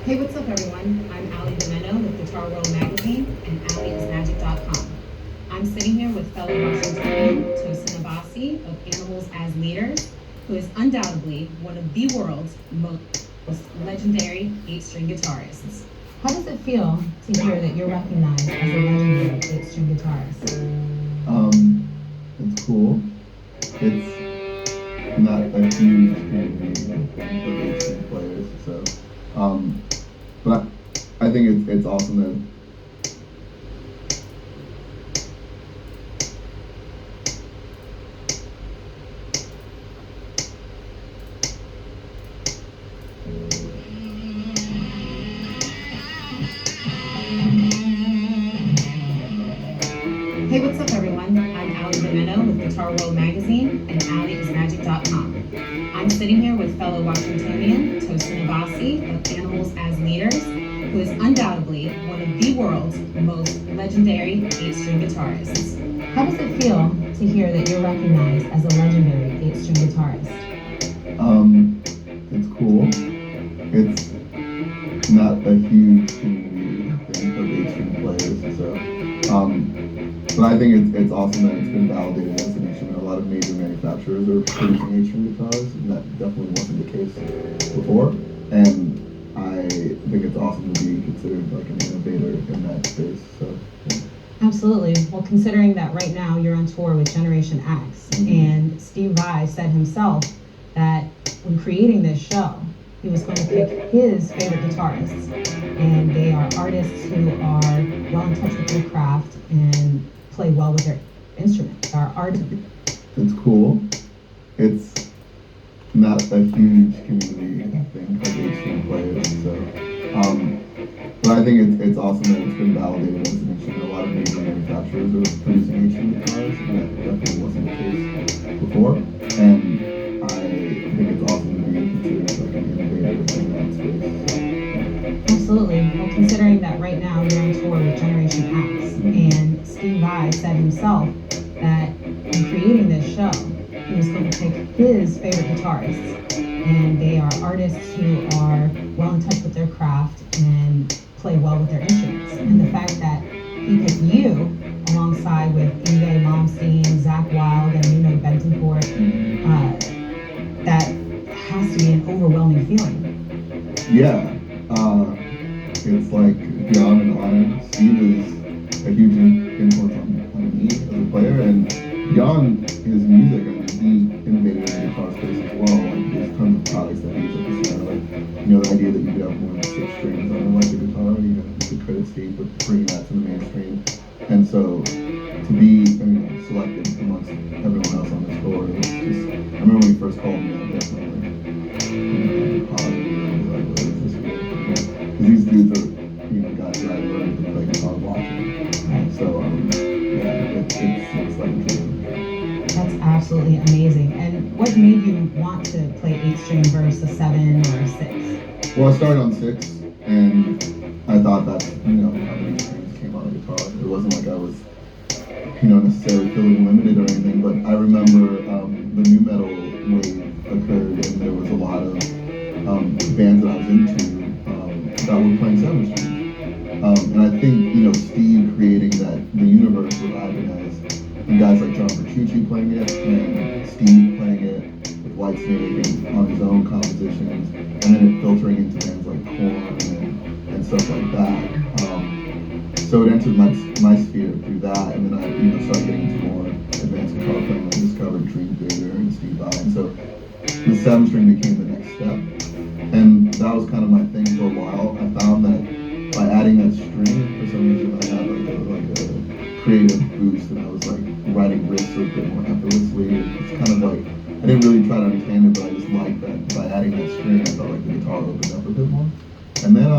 Hey, what's up, everyone? I'm Ali Domeno with Guitar World Magazine and AliIsMagic.com. I'm sitting here with fellow Washingtonian Tosin Abasi of Animals as Leaders, who is undoubtedly one of the world's most legendary 8-string guitarists. How does it feel to hear that you're recognized as a legendary 8-string guitarist? It's cool. It's not a huge community of 8-string players, so but I think it's awesome that Hey, what's up, everyone? I'm Ali Domeno with Guitar World Magazine and AliIsMagic.com. I'm sitting here with fellow Washingtonian Tosin Abasi of Animals as Leaders, who is undoubtedly one of the world's most legendary 8-string guitarists. How does it feel to hear that you're recognized as a legendary 8-string guitarist? It's cool. It's not a huge community of 8-string players, so but I think it's awesome that it's been validated as an instrument. A lot of major manufacturers are producing 8-string guitars, and that definitely wasn't the case before. And I think it's awesome to be considered like an innovator in that space. So. Yeah. Absolutely. Well, considering that right now you're on tour with Generation X, and Steve Vai said himself that when creating this show, he was going to pick his favorite guitarists, and they are artists who are well in touch with their craft and play well with their instrument. Are artists. It's cool. It's not a huge community, I think, of 8-string players. So, but I think it's awesome that it's been validated as an instrument. A lot of major manufacturers are producing 8-string guitars, and that definitely wasn't the case before. And I think it's awesome to be considered like an innovator in that space. So. Absolutely. Well, considering that right now you're on tour with Generation X, and Steve Vai said himself that in creating this show, he was going to pick his favorite guitarists, and they are artists who are well in touch with their craft and play well with their instruments. And the fact that he picked you alongside with Yngwie Malmsteen, Zach Wilde, and Nuno Bentoncourt, that has to be an overwhelming feeling. Yeah. It's like beyond an honor. Steve is a huge influence on me as a player, and beyond his music, I mean, he innovated in the guitar space as well. Like, there's tons of products that he uses at the center. Like, the idea that you could have more than 6 strings on like a guitar, you could credit Steve with bringing that to the mainstream. And so, to be selected amongst everyone else on this tour, it was just, I remember when he first called me, I definitely these dudes are, guys that I learned to play guitar watching. So, yeah, it's like a dream. That's absolutely amazing. And what made you want to play 8-string versus a 7 or a 6? Well, I started on 6, and I thought that's, how many strings came on a guitar. It wasn't like I was, necessarily feeling limited or anything, but I remember the new metal wave occurred, and there was a lot of bands that I was into that were playing 7 strings. And I think, Steve creating the universe with Ibanez, and guys like John Petrucci playing it, and Steve playing it with Whitesnake and on his own compositions, and then it filtering into bands like Korn and stuff like that. So it entered my sphere through that, and then I started getting into more advanced guitar playing, and discovered Dream Theater and Steve Vai, and so the 7-string became the next step. And that was kind of my thing for a while. I found that by adding that string, for some reason I had like a creative boost, and I was like writing riffs a bit more effortlessly. It's kind of like, I didn't really try to understand it, but I just liked that by adding that string, I felt like the guitar opened up a bit more. And then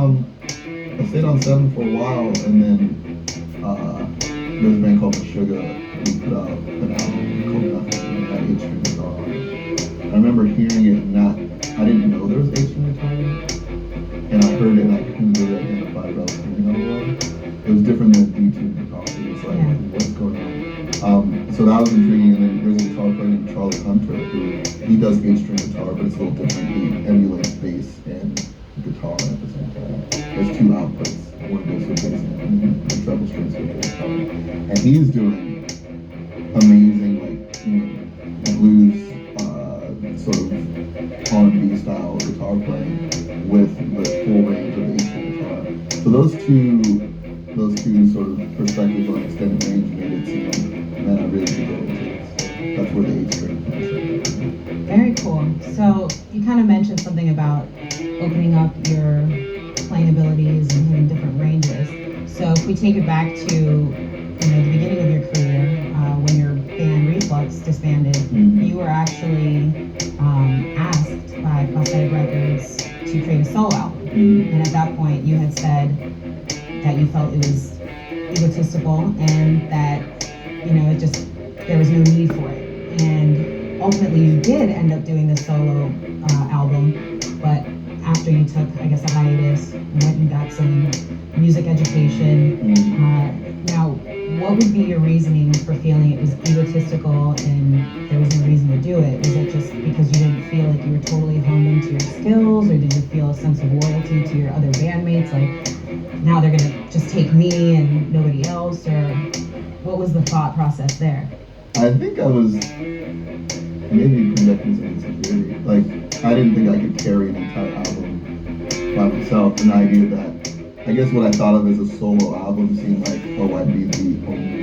I stayed on 7 for a while, and then there's a band called Meshuggah who put out an album called Nothing, and it had 8-string guitar on it. I remember hearing it, and I didn't know there was 8-string guitar in it, and I heard it and I couldn't really identify what I was hearing on it. It was different than D-tuned guitar. It was like, what's going on? So that was intriguing, and then there's a guitar player named Charlie Hunter who, he does 8-string guitar, but it's a little different. He emulates bass and guitar at the same time. there's two outputs. One goes to the bass and the treble strings go to the guitar. And he's doing amazing, like, blues, sort of R&B style guitar playing with the full range of the eight-string guitar. So those two sort of perspectives on extended range made it seem, man, I really should go into this. So that's where the eight-string comes from. Very cool. So you kind of mentioned something about opening up your playing abilities and hitting different ranges. So if we take it back to the beginning of your career, when your band Reflux disbanded, you were actually asked by Prosthetic Records to create a solo album. And at that point, you had said that you felt it was egotistical and that it just there was no need for it. And ultimately, you did end up doing the solo album, but after you took, I guess, a hiatus, went and got some music education. Now, what would be your reasoning for feeling it was egotistical and there was no reason to do it? Was it just because you didn't feel like you were totally honed into your skills, or did you feel a sense of loyalty to your other bandmates? Like, now they're gonna just take me and nobody else, or what was the thought process there? I think I was maybe projecting some insecurity. Like, I didn't think I could carry an entire album by myself. An idea that, I guess what I thought of as a solo album seemed like, oh, I'd be the only.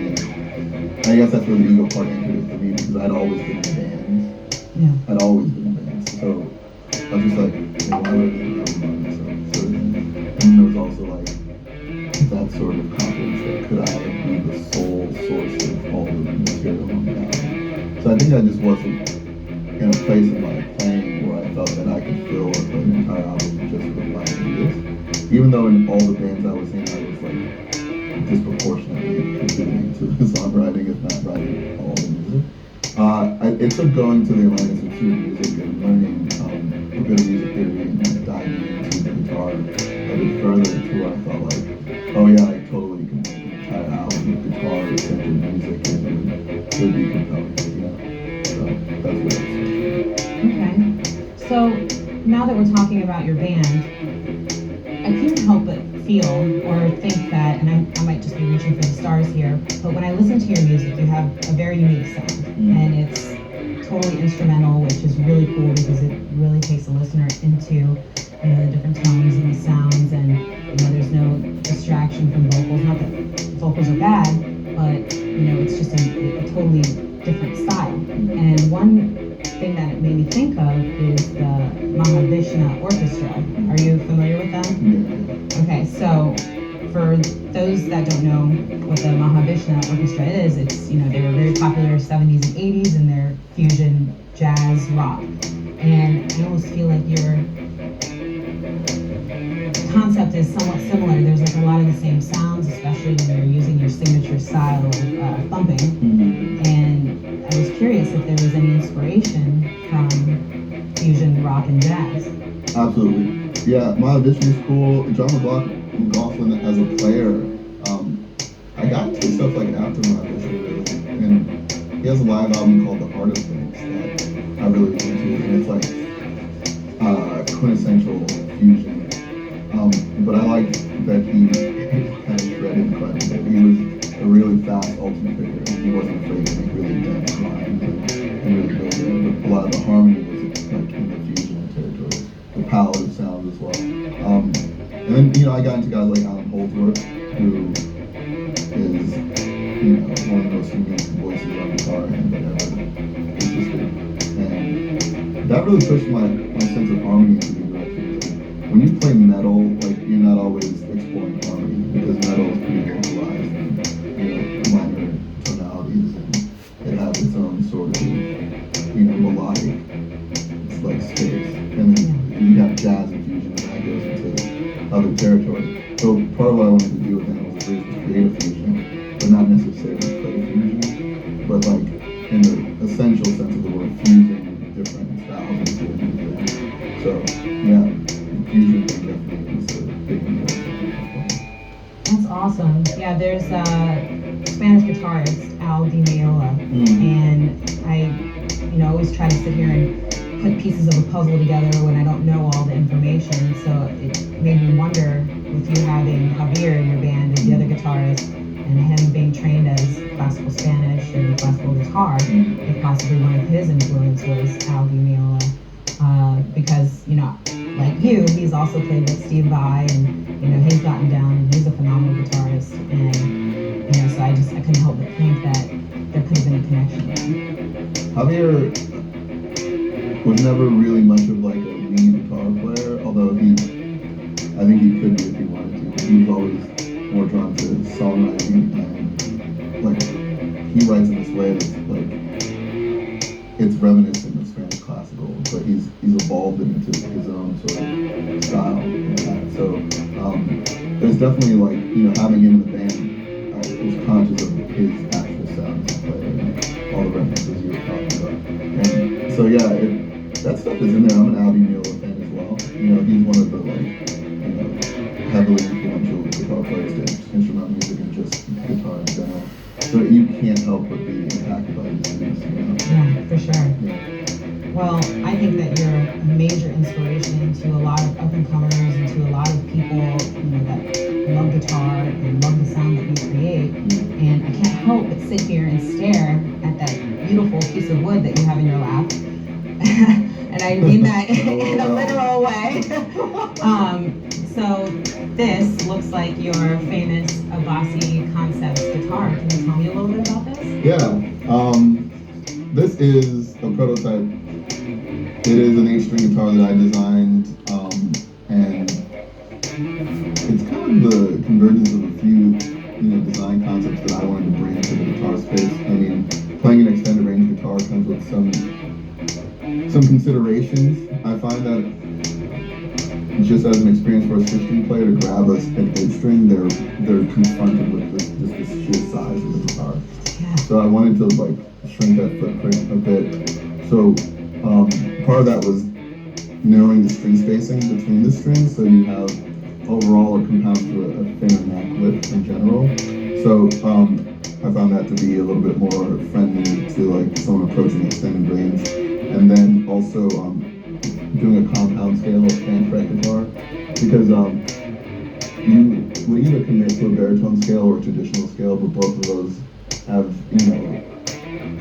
I guess that's where the ego part entered it for me, because I'd always been in bands. Yeah. I'd always been in bands. So I was just like, well, why would I do an album by myself? So, and then there was also like that sort of confidence that could I be the sole source of all the material on the album. So I think I just wasn't in a place in my playing where I felt that I could fill an entire album just with my ideas. Even though in all the bands I was in, I was like disproportionately contributing to the songwriting, if not writing all the music. It took going to the Atlanta Institute of Music and learning a bit of music theory and diving into the guitar a bit further to where I felt like, oh yeah, I totally can make an entire album with guitar-centered music and it would be compelling, So that's what it was. Okay. So now that we're talking about your band, I can't help but feel or think that, and I might just be reaching for the stars here, but when I listen to your music, you have a very unique sound, and it's totally instrumental, which is really cool because it really takes the listener into the different tones and the sounds, and there's no distraction from vocals. Not that vocals are bad, but it's just a totally different style. And one thing that it made me think of is the Mahavishnu Orchestra. Are you familiar with them? Okay, so for those that don't know what the Mahavishnu Orchestra is, it's they were very popular 70s and 80s in their fusion jazz rock. And I almost feel like your concept is somewhat similar. There's like a lot of the same sounds, especially when you're using your signature style of thumping. And I was curious if there was any inspiration from fusion rock and jazz. Absolutely. Yeah, my audition is cool. John McLaughlin as a player, I got into stuff like after my audition, really. And he has a live album called The Heart of Things that I really was into, and it's like quintessential fusion. But I like that he kind of shredded quite a bit. He was a really fast ultimate picker. He wasn't afraid to make really dense lines and really go there. But a lot of the harmony was like in the fusion territory. The palette of sounds as well. And then, I got into guys like Alan Holdsworth, who is, one of the most unique voices on guitar and that ever existed. And that really pushed my sense of harmony into new directions. When you play metal, like, you're not always exploring harmony, because metal is pretty vocalized and, minor tonalities, and it has its own sort of, melodic, it's like space. And then you have jazz infusion, and that goes into other territory. So part of what I wanted to do with them was create a fusion, but not necessarily play fusion, but like in the essential sense of the word, fusing different styles into a new thing. So yeah, the fusion thing definitely was a big influence. That's awesome. Yeah, there's a Spanish guitarist, Al Di Meola, and I always try to sit here and put pieces of a puzzle together when I don't know all the information. So it made me wonder with with you having Javier in your band as the other guitarist, and him being trained as classical Spanish and classical guitar, if possibly one of his influences was Al Di Meola. Because, like you, he's also played with Steve Vai, and, he's gotten down, and he's a phenomenal guitarist. And, so I couldn't help but think that there could have been a connection there. Javier was never really much of like a lead guitar player, although I think he could be if he wanted to. He was always more drawn to songwriting, and like he writes in this way that's like it's reminiscent of Spanish classical, but he's evolved it into his own sort of style and that. So there's definitely like having him in the band, I was conscious of his actual sound as a player and all the references you were talking about. And so yeah, that stuff is in there. I'm an Al Di Meola fan as well. He's one of the heavily influential guitar players to instrumental music and just guitar in general. So you can't help but be impacted by these things. Yeah, for sure. Yeah. Well, I think that you're a major inspiration to a lot of up-and-comers and to a lot of people, that love guitar and love the sound that you create. And I can't help but sit here and stare at that beautiful piece of wood that you have in your lap. And I mean that in a literal way. So this looks like your famous Abbasi Concepts guitar. Can you tell me a little bit about this? Yeah. This is a prototype. It is an 8-string guitar that I designed, and it's kind of the convergence of a few, design concepts that I wanted to bring into the guitar space. I mean, playing an extended range guitar comes with some considerations. I find that just as an experience for a 6-string player to grab an 8-string, they're confronted with just this sheer size of the guitar. Yeah. So I wanted to shrink that footprint a bit. So part of that was narrowing the string spacing between the strings, so you have overall it compounds to a thinner neck width in general. So I found that to be a little bit more friendly to someone approaching extended range, and then also doing a compound scale fan fret guitar, because you would either commit to a baritone scale or a traditional scale, but both of those have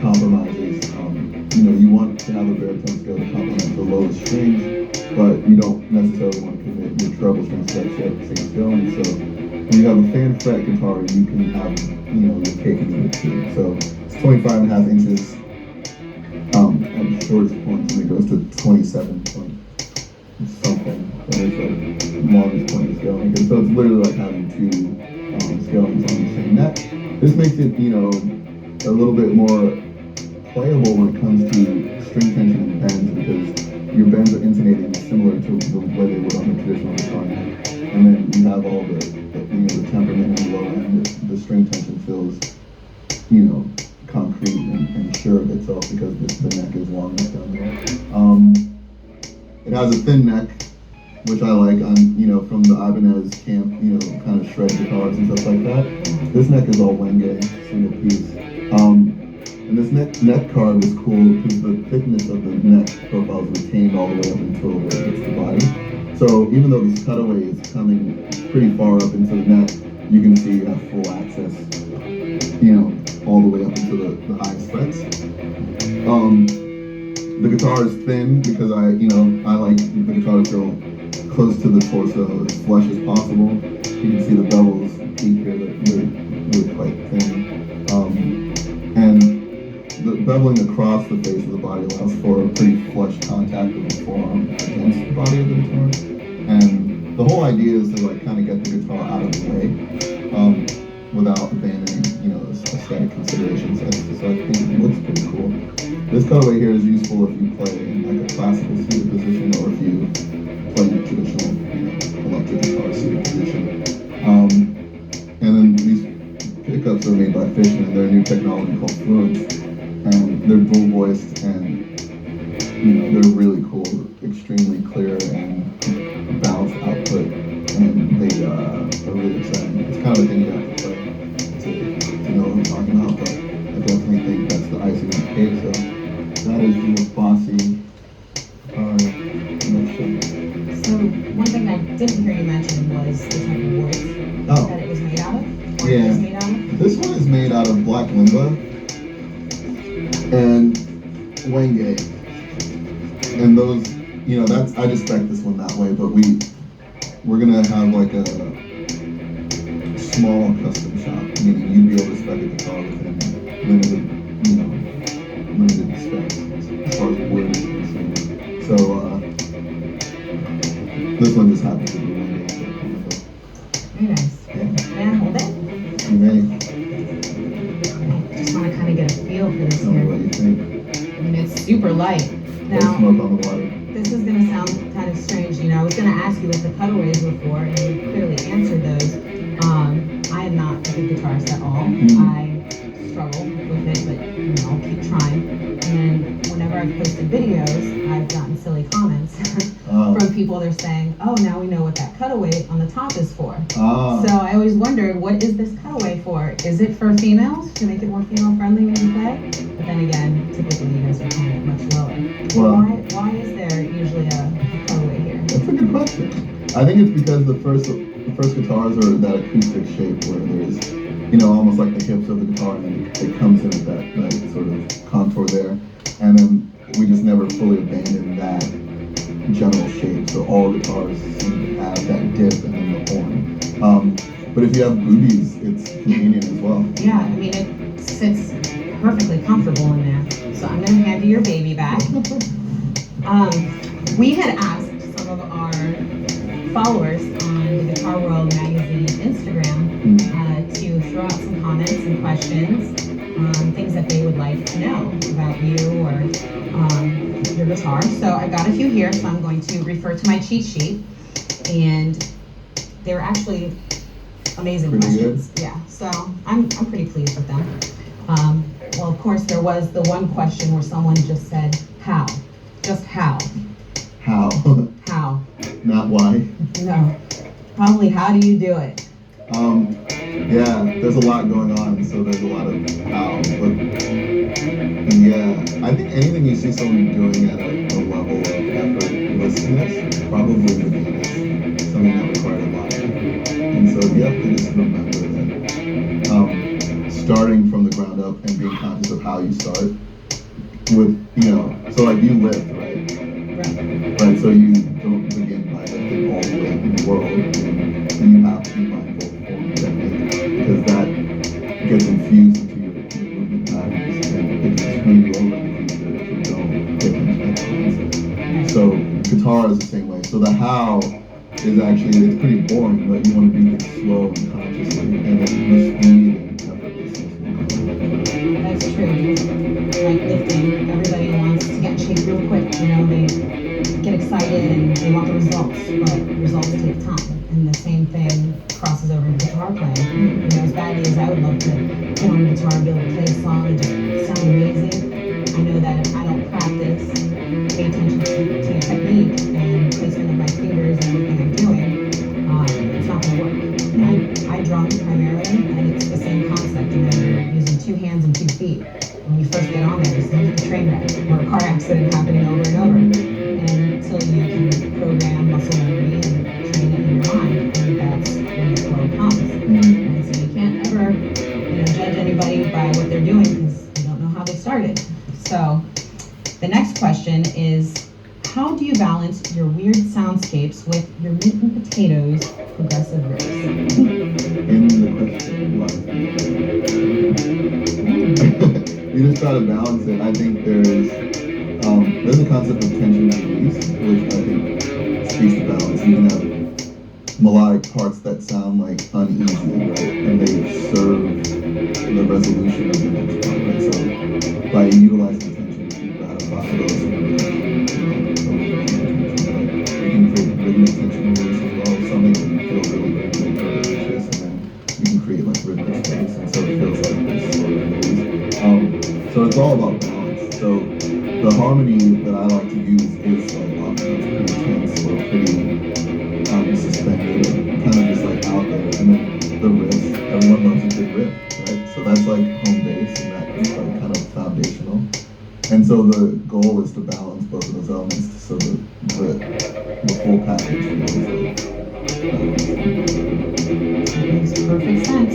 compromises. You want to have a baritone scale to complement the lowest strings, but you don't necessarily want to commit your treble strings to that same scale. And so when you have a fan fret guitar, you can have your cake and eat it too. So it's 25.5 inches at the shortest point, and it goes to 27 point something, and it's the longest point of scaling. And so it's literally like having two scalings on the same neck. This makes it a little bit more playable when it comes to string tension and bends, because your bends are intonating similar to the way they would on a traditional guitar neck. And then you have all the temperament and low end. The string tension feels, concrete and sure of itself because the neck is long enough down there. It has a thin neck, which I like on, from the Ibanez camp, kind of shred guitars and stuff like that. This neck is all Wenge, single piece. And this neck carve is cool because the thickness of the neck profile is retained all the way up until it hits the body. So even though this cutaway is coming pretty far up into the neck, you can see you have full access, all the way up into the highest frets. The guitar is thin because I like the guitar to feel close to the torso, as flush as possible. You can see the bevels peak here, they're quite thin. And the beveling across the face of the body allows for a pretty flush contact of the forearm against the body of the guitar. And the whole idea is to kind of get the guitar out of the way without abandoning, aesthetic considerations. So I think it looks pretty cool. This cutaway here is useful if you play in a classical seated position or if you play in a traditional, electric guitar seated position. And then these pickups are made by Fishman, and they're a new technology called Fluence. And they're dual voiced, and they're really cool, extremely clear and balanced output, and they are really exciting. It's kind of a thing you have to play to know what I'm talking about, but I definitely think that's the icing on the cake. So that is the Abbasi So one thing I didn't hear you mention was the type of kalimba, and wenge. And those, that's, I just spec this one that way, but we're gonna have like a small custom shop, meaning you'd be able to spec a guitar within limited specs as far as wood is concerned. So this one just happens to be wenge. Very nice. Yeah. May I hold it? You may. I just want to kind of get a feel for this Tell me what here. you think. I mean, it's super light. There's Now, smoke on the water. this is going to sound kind of strange. I was going to ask you what the cutaways were for, and you clearly answered those. I am not a good guitarist at all. I struggle with it, but I'll keep trying. And whenever I've posted videos, I've gotten silly comments from people. They're saying, "Oh, now we know what that cutaway on the top is for." So I always wondered, what is this cutaway for? Is it for females to make it more female friendly when you play? But then again, typically you guys are playing it much lower. Well, Why is there usually a cutaway here? that's a good question. I think it's because the first guitars are that acoustic shape where there's, almost like the hips of the guitar, and then it comes in at that sort of contour there. And then we just never fully abandoned that general shape. So all guitars seem to have that dip and then the horn. But if you have booties, it's convenient as well. Yeah, I mean, it sits perfectly comfortable in there. So I'm going to hand you your baby back. We had asked some of our followers on the Guitar World magazine Instagram to throw out some comments and questions, things that they would like to know about you or your guitar. So I got a few here, so I'm going to refer to my cheat sheet. And they're actually amazing Pretty questions. Good. Yeah, so I'm pretty pleased with them. Well, of course, there was the one question where someone just said, how? Just how? How? How? Not why? No. Probably how do you do it? Yeah, there's a lot going on, so there's a lot of how. But yeah, I think anything you see someone doing at a level of effortlessness probably begins something that required a lot. And so you have to just remember that starting from the ground up and being conscious of how you start with, so like you lift, right? Right, so you don't begin by lifting all the weight in the world, and you have to be mindful of form and technique, because that gets infused into your movement patterns, and it can screw you over in the future if you don't get them checked. So guitar is the same way. So the how is actually, it's pretty boring, but you want to do things slow and consciously, and then the speed and effortlessness. That's true. Like lifting, everybody wants to get in shape real quick. They get excited and they want the results, but results take time. And the same thing crosses over into guitar playing. As badly as I would love to get on a guitar and be able to play a song and just sound amazing, I know that if I don't practice, pay attention to your technique and placement of my fingers and everything I'm doing, it's not going to work. I drum primarily, and it's the same concept. You're using two hands and 2 feet. When you first get on there, it's like a train wreck or a car accident happening over and over. And until you can program muscle memory and train it in your mind, and that's when the flow comes. And so you can't ever, judge anybody by what they're doing because you don't know how they started. So the next question is, how do you balance your weird soundscapes with your meat and potatoes progressive riffs? In the question lies. You just try to balance it. I think there's a concept of tension release, which I think speaks to balance. You can have melodic parts that sound like uneasy, right? And they serve the resolution of the next part, right? So by utilizing tension, you can gratify those you can create rhythmic tension release as well. Something that feels really great, really delicious, and then you can create like rhythmic space, and so it feels like this sort of release. So it's all about balance. So the harmony that I like to use is like often pretty tense or pretty suspended, kind of just like out there. And then the riff, everyone loves a good riff, right? So that's like home base, and that's like kind of foundational. And so the goal is to balance both of those elements so that the full package feels like that makes perfect sense.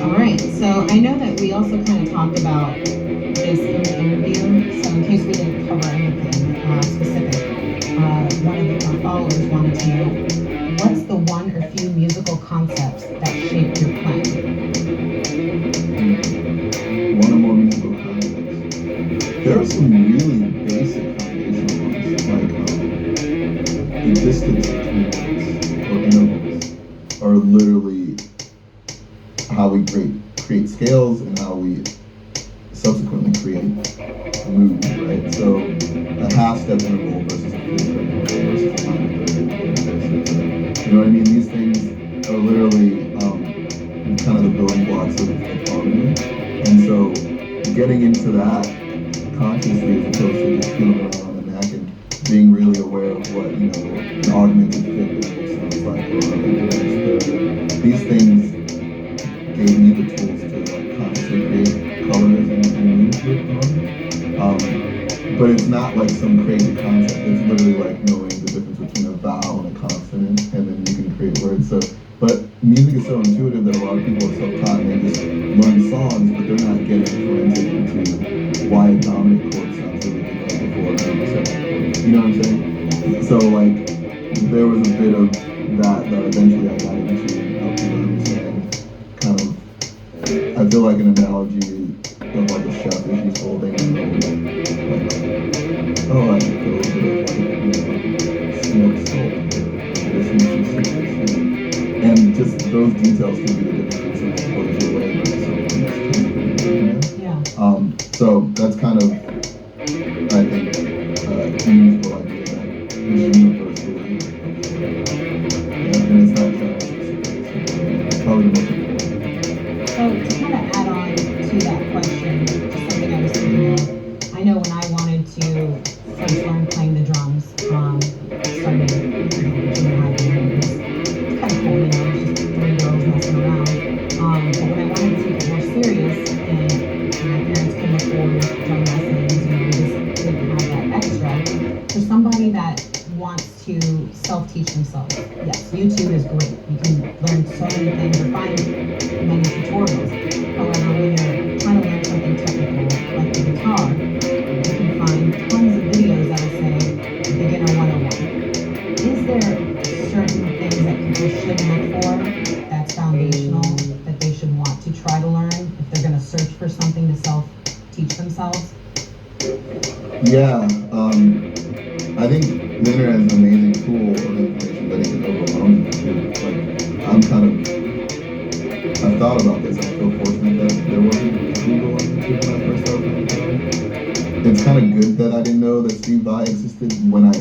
All right, so I know that we also kind of talked about this in the interview, so in case we didn't cover anything specific, one of our followers wanted to know, what's the one or few musical concepts that shaped your playing? One or more musical concepts. There are some really basic foundational ones, like the distance between notes or intervals are literally how we create scales and how we subsequently create mood, right? So a half step interval versus a full step interval versus a minor third versus you know what I mean? These things are literally kind of the building blocks of harmony. And so getting into that consciously as opposed to just feeling around the neck and being really aware of what, you know, an augmented fifth interval sounds like or a diminished third. These things gave me the tools to like consciously create colors and moods with them. But it's not like some crazy concept. It's literally like knowing the difference between a vowel and a consonant, and then you can create words. So, but music is so intuitive that a lot of people are self-taught and they just learn songs, but they're not getting forensic into why a dominant chord sounds really good before a second chord. You know what I'm saying? So like, there was a bit of that eventually I got into and helped me understand kind of. I feel like an analogy of like a chef is useful. They know like, oh, I can put a little bit of like, smoked salt and just those details can be the difference in what is your way versus someone so that's kind of, I think, a useful idea that is universally, and it's not genre specific. It's probably the most important. So to kind of add on to that question, just something I was thinking of, I know when I wanted to first learn playing the drums, started junior high band, it was kind of cool, you know, just three girls messing around. But when I wanted to take it more serious, and my parents couldn't afford drum lessons, you know, we just didn't have that extra. For somebody that wants to self-teach themselves, yes, YouTube is great. You can learn so many things or find many tutorials. However, when you're trying to learn something technical, like the guitar, you can find tons of videos that will say beginner 101. Is there certain things that people should look for that's foundational, that they should want to try to learn if they're going to search for something to self-teach themselves? Yeah, I think the internet is an amazing tool of information, but it can overwhelm you too. Like, I've thought about this. I feel fortunate that there wasn't Google on YouTube when I first started playing. It's kind of good that I didn't know that Steve Vai existed when I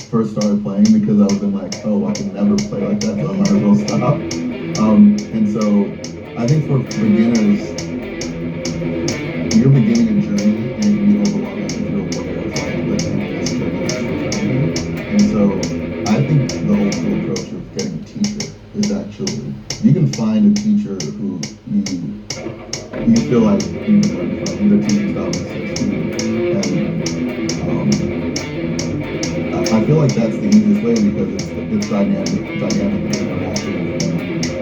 first started playing, because I would have been like, oh, I can never play like that, so I might as well stop. And so I think for beginners, you're beginning a journey and it can be overwhelming if you're aware of like this journey that's you. And so I think the old school approach of getting a teacher is actually, you can find a teacher who you feel like you can learn from. Their teaching style makes sense to you. And I feel like that's the easiest way because it's dynamic and interactive.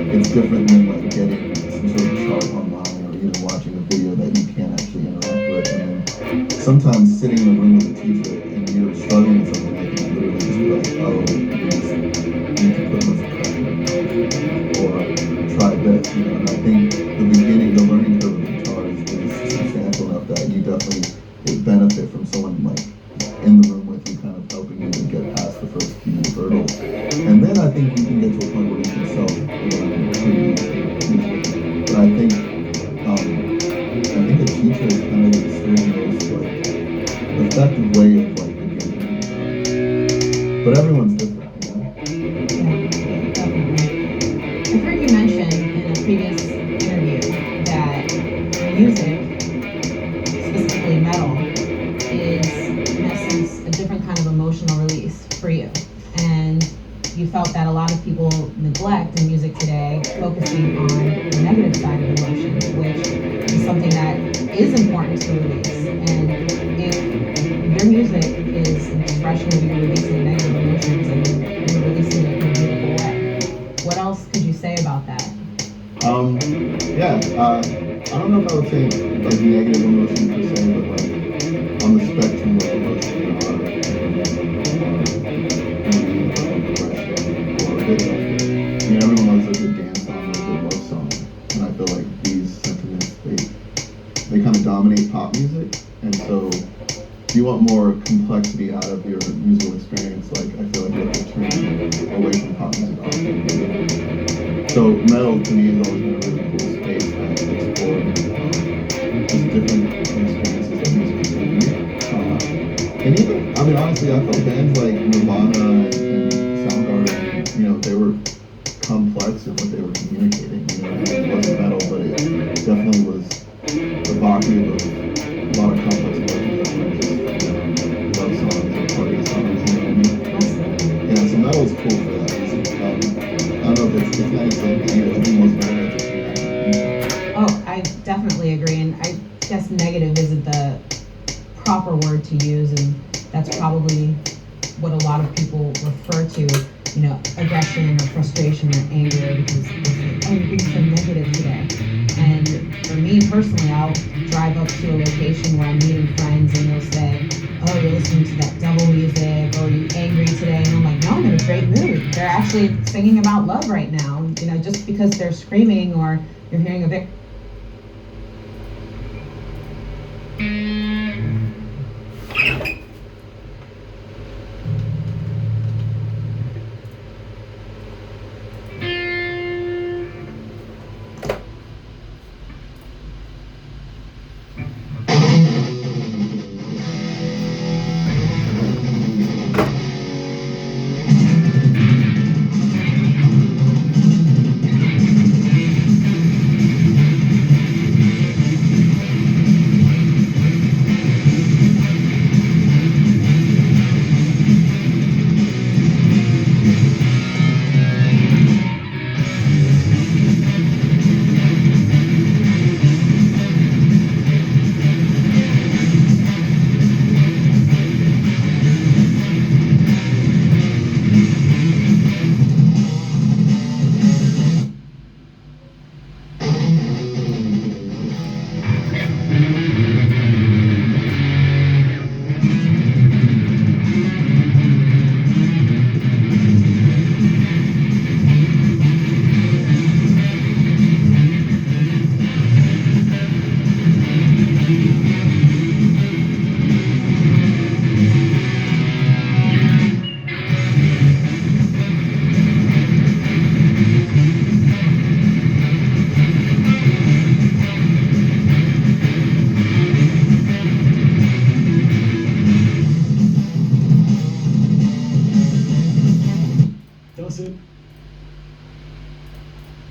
It's different than like getting some sort of chart online or even watching a video that you can't actually interact with. And then sometimes sitting in a room with a teacher and you're struggling with something, they can literally just be like, oh, you just need to put on some pressure or try this, you know. And I think the learning curve of guitar is substantial enough that you definitely benefit from someone like in the room with you, kind of helping you to get past the first few hurdles. And then I think you can get to a point where you can self-learn pretty easily. But I think a teacher is kind of the still most like effective way of like beginning. But everyone's different, you know? Yeah, definitely. I've heard you mention in a previous interview that music, specifically metal, is in essence a different kind of emotional release for you. And you felt that a lot of people neglect in music today, focusing on the negative side of emotions, which is something that is important to release. And if your music is an expression of you releasing negative emotions and you're releasing it in a beautiful way, what else could you say about that? Yeah, I don't know if I would say like negative emotions per se, but like on the spectrum of emotions there are maybe depression or a bit of, I mean, everyone loves a good dance song or a good love song, and I feel like these sentiments they kind of dominate pop music, and so if you want more complexity out of your musical experience, like I feel like you have to turn away from pop music often. So metal to me has always been a really cool space that explored just different experiences that music can be. And even, I mean, honestly, I felt bands like Nirvana and Soundgarden, they were complex in what they were communicating. It wasn't metal, but it definitely was evocative of a lot of complex emotions that weren't just, love songs or party songs, you know what I mean? Yeah, so metal is cool for that reason. I don't know if it's not necessarily negative. I think most metal bands are pretty happy. Oh, I definitely agree, and I guess negative isn't the proper word to use, and that's probably what a lot of people refer to, aggression or frustration or anger, because they say, oh, you're being so negative today. And for me personally, I'll drive up to a location where I'm meeting friends and they'll say, oh, you're listening to that double music, or are you angry today? And I'm like, no, I'm in a great mood. They're actually singing about love right now. Just because they're screaming or you're hearing a bit.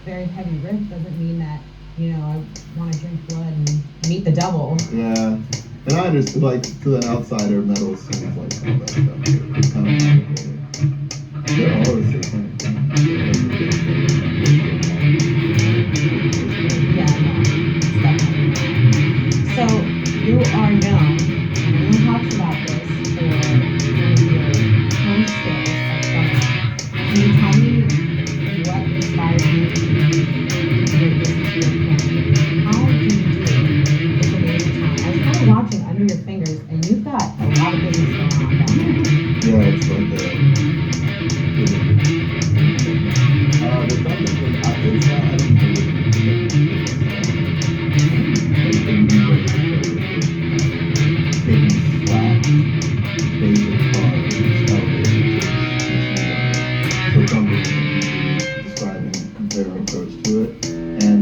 Very heavy riff doesn't mean that, I want to drink blood and meet the devil. Yeah. And I understood, like, to an outsider, metal seems like all that stuff. It's kind of complicated. They're all the same thing. Yeah, no, it's definitely. So, you are known, and everyone talks about this, for one of your home skills of drumming. Can you tell me what inspired you to create this particular campaign? How do you do this amazing talent? I was kind of watching under your fingers, and you've got a lot of business going on down there. Yeah, it's like the drumming thing, it's not, I don't think taking flat, basic chords, elevated, so drumming describing their approach to it, and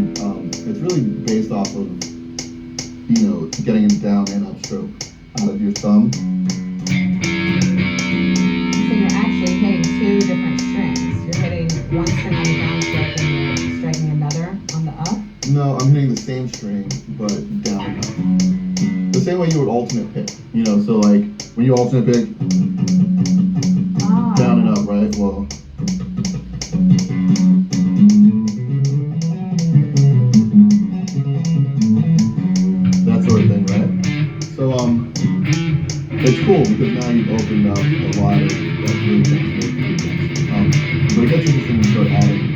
it's really based off of getting a down and upstroke out of your thumb. So you're actually hitting two different strings. You're hitting one string on the downstroke and you're striking another on the up? No, I'm hitting the same string, but down and up. The same way you would alternate pick. So like when you alternate pick, down and up, right? Well, that sort of thing, right? So it's cool because now you've opened up a lot of really things. But it gets interesting to start adding